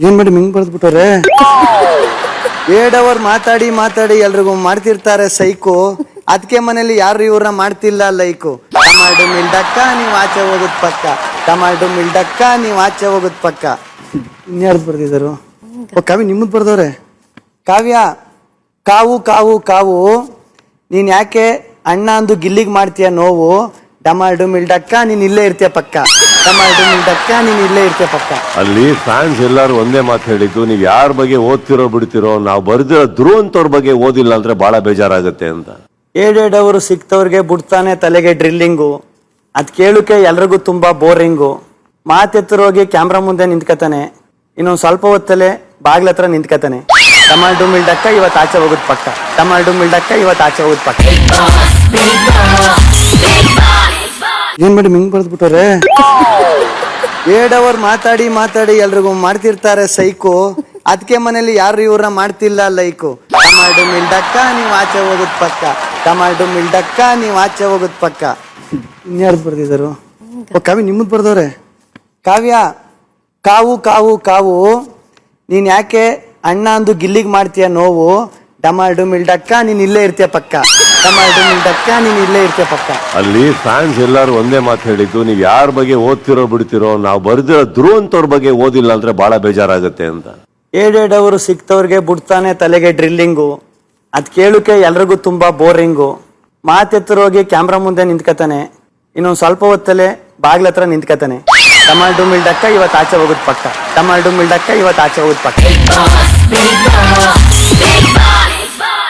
ಏನ್ ಮೇಡಮ್ ಹಿಂಗ್ ಬರ್ದ್ಬಿಟ್ಟವ್ರೆ? 2 ಅವರ್ ಮಾತಾಡಿ ಮಾತಾಡಿ ಎಲ್ರಿಗೂ ಮಾಡ್ತಿರ್ತಾರೆ ಸೈಕು. ಅದಕ್ಕೆ ಮನೇಲಿ ಯಾರು ಇವ್ರನ್ನ ಮಾಡ್ತಿಲ್ಲ ಲೈಕು. ಟಮಾಟೋ ಮಿಲ್ಡಕ್ಕ ನೀವ್ ಆಚೆ ಹೋಗುದ್ ಪಕ್ಕ, ಟಮಾಟೋ ಮಿಲ್ಡಕ್ಕ ನೀವ್ ಆಚೆ ಹೋಗುದ್ ಪಕ್ಕ. ಇನ್ಯಾರ್ದು ಬರ್ದಿದ್ರು? ಓ ಕಾವ್ಯ ನಿಮ್ಮದ್ ಬರ್ದವ್ರೆ. ಕಾವ್ಯ, ಕಾವು ಕಾವು ಕಾವು ನೀನ್ ಯಾಕೆ ಅಣ್ಣ ಅಂದು ಗಿಲ್ಲಿಗ್ ಮಾಡ್ತೀಯ ನೋವು. ಟಮಾಟೋ ಮಿಲ್ಡಕ್ಕ ನೀನ್ ಇಲ್ಲೇ ಇರ್ತೀಯ ಪಕ್ಕ, ಟಮಾಟೋ ಮಿಲ್ಡಕ್ಕ ನೀನ್ ಇಲ್ಲೇ ಇರ್ತೀಯ ಪಕ್ಕ. ಅಲ್ಲಿ ಫ್ಯಾನ್ಸ್ ಎಲ್ಲಾರು ಒಂದೇ ಮಾತು ಹೇಳಿದ್ದು, ನೀವ್ ಯಾರ ಬಗ್ಗೆ ಓದ್ತಿರೋ ಬಿಡ್ತಿರೋ, ನಾವು ಬರ್ದಿರೋ ಧ್ರುವಂತವ್ರ ಬಗ್ಗೆ ಓದಿಲ್ಲ ಅಂದ್ರೆ ಬಹಳ ಬೇಜಾರಾಗುತ್ತೆ ಅಂತ. 7 ಅವರು ಸಿಕ್ತವ್ರಿಗೆ ಬಿಡ್ತಾನೆ ತಲೆಗೆ ಡ್ರಿಲ್ಲಿಂಗು. ಅದ್ ಕೇಳಕ್ಕೆ ಎಲ್ರಿಗೂ ತುಂಬಾ ಬೋರಿಂಗು. ಮಾತೆತ್ತರೋಗಿ ಕ್ಯಾಮ್ರಾ ಮುಂದೆ ನಿಂತ್ಕತಾನೆ, ಇನ್ನೊಂದ್ ಸ್ವಲ್ಪ ಹೊತ್ತಲ್ಲೇ ಬಾಗ್ಲ ಹತ್ರ ನಿಂತ್ಕತಾನೆ. ಟಮಾಟೋ ಮಿಲ್ಡಕ್ಕ ಇವತ್ತು ಆಚೆ ಹೋಗುದ್ ಪಕ್ಕ, ಟಮಾಟೋ ಮಿಲ್ಡಕ್ಕ ಇವತ್ತು ಆಚೆ ಹೋಗುದ್ ಪಕ್ಕ. ಏನ್ ಮೇಡಮ್ ಹಿಂಗ್ ಬರ್ದ್ಬಿಟ್ಟವ್ರೆ? 7 ಅವರ್ ಮಾತಾಡಿ ಮಾತಾಡಿ ಎಲ್ರಿಗೂ ಮಾಡ್ತಿರ್ತಾರೆ ಸೈಕು. ಅದಕ್ಕೆ ಮನೇಲಿ ಯಾರು ಇವ್ರನ್ನ ಮಾಡ್ತಿಲ್ಲ ಲೈಕು. ಟಮಾಟೋ ಮಿಲ್ಡಕ್ಕ ನೀವ್ ಆಚೆ ಹೋಗುದ್ ಪಕ್ಕ, ಟಮಾಟೋ ಮಿಲ್ಡಕ್ಕ ನೀವ್ ಆಚೆ ಹೋಗುದ್ ಪಕ್ಕ. ಇನ್ಯಾರ್ದು ಬರ್ದಿದ್ರು? ಓ ಕಾವ್ಯ ನಿಮ್ಮದ್ ಬರ್ದವ್ರೆ. ಕಾವ್ಯ, ಕಾವು ಕಾವು ಕಾವು ನೀನ್ ಯಾಕೆ ಅಣ್ಣ ಅಂದು ಗಿಲ್ಲಿಗ್ ಮಾಡ್ತೀಯ ನೋವು. ಟಮಾಟೋ ಮಿಲ್ಡಕ್ಕ ನೀನ್ ಇಲ್ಲೇ ಇರ್ತೀಯ ಪಕ್ಕ, ಟಮಾಟೋ ಮಿಲ್ಡಕ್ಕ ನೀನ್ ಇಲ್ಲೇ ಇರ್ತೀಯ ಪಕ್ಕ. ಅಲ್ಲಿ ಫ್ಯಾನ್ಸ್ ಎಲ್ಲಾರು ಒಂದೇ ಮಾತು ಹೇಳಿದ್ದು, ನೀವ್ ಯಾರ ಬಗ್ಗೆ ಓದ್ತಿರೋ ಬಿಡ್ತಿರೋ, ನಾವು ಬರ್ದಿರೋ ಧ್ರುವಂತವ್ರ ಬಗ್ಗೆ ಓದಿಲ್ಲ ಅಂದ್ರೆ ಬಹಳ ಬೇಜಾರಾಗುತ್ತೆ ಅಂತ. 7 ಅವರು ಸಿಕ್ತವ್ರಿಗೆ ಬಿಡ್ತಾನೆ ತಲೆಗೆ ಡ್ರಿಲ್ಲಿಂಗು. ಅದ್ ಕೇಳಕ್ಕೆ ಎಲ್ರಿಗೂ ತುಂಬಾ ಬೋರಿಂಗು. ಮಾತೆತ್ತರೋಗಿ ಕ್ಯಾಮ್ರಾ ಮುಂದೆ ನಿಂತ್ಕತಾನೆ, ಇನ್ನೊಂದ್ ಸ್ವಲ್ಪ ಹೊತ್ತಲ್ಲೇ ಬಾಗ್ಲ ಹತ್ರ ನಿಂತ್ಕತಾನೆ. ಟಮಾಟೋ ಮಿಲ್ಡಕ್ಕ ಇವತ್ತು ಆಚೆ ಹೋಗುದ್ ಪಕ್ಕ, ಟಮಾಟೋ ಮಿಲ್ಡಕ್ಕ ಇವತ್ತು ಆಚೆ ಹೋಗುದ್ ಪಕ್ಕ.